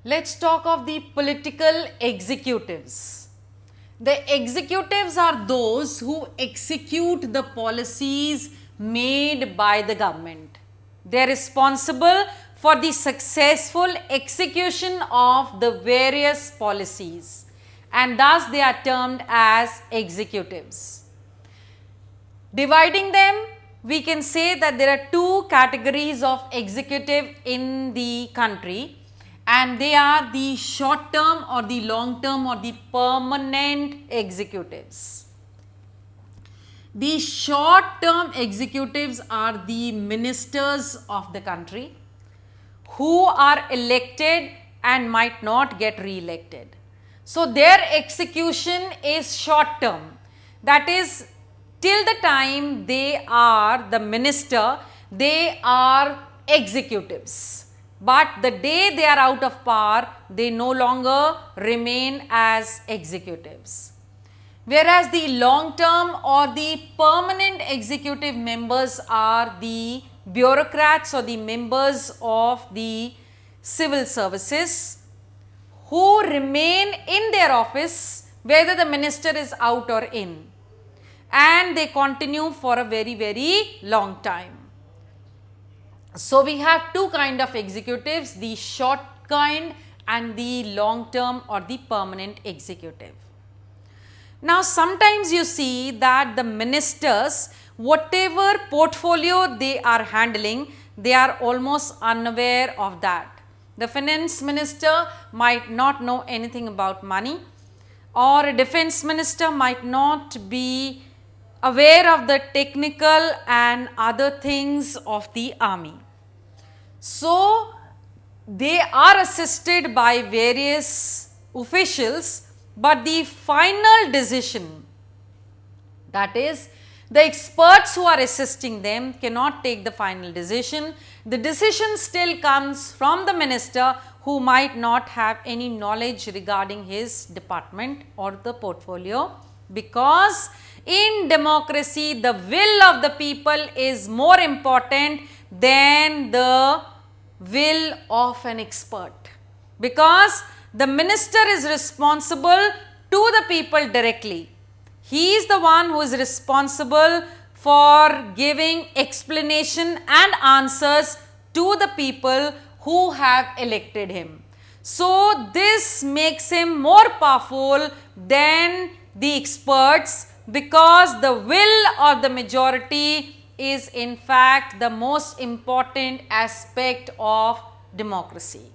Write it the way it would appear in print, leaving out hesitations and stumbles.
Let's talk of the political executives. The executives are those who execute the policies made by the government. They are responsible for the successful execution of the various policies, and thus they are termed as executives. Dividing them, we can say that there are two categories of executive in the country, and they are the short term or the long term or the permanent executives. The short term executives are the ministers of the country who are elected and might not get re-elected. So, their execution is short term, that is till the time they are the minister, they are executives. But the day they are out of power, they no longer remain as executives. Whereas the long term or the permanent executive members are the bureaucrats or the members of the civil services who remain in their office whether the minister is out or in, and they continue for a very long time. So, we have two kind of executives, the short kind and the long term or the permanent executive. Now, sometimes you see that the ministers, whatever portfolio they are handling, they are almost unaware of that. The finance minister might not know anything about money, or a defense minister might not be aware of the technical and other things of the army. So, they are assisted by various officials, but the final decision, that is the experts who are assisting them cannot take the final decision. The decision still comes from the minister who might not have any knowledge regarding his department or the portfolio, because in democracy the will of the people is more important than the will of an expert, because the minister is responsible to the people directly. He is the one who is responsible for giving explanation and answers to the people who have elected him. So, this makes him more powerful than the experts, because the will of the majority is in fact the most important aspect of democracy.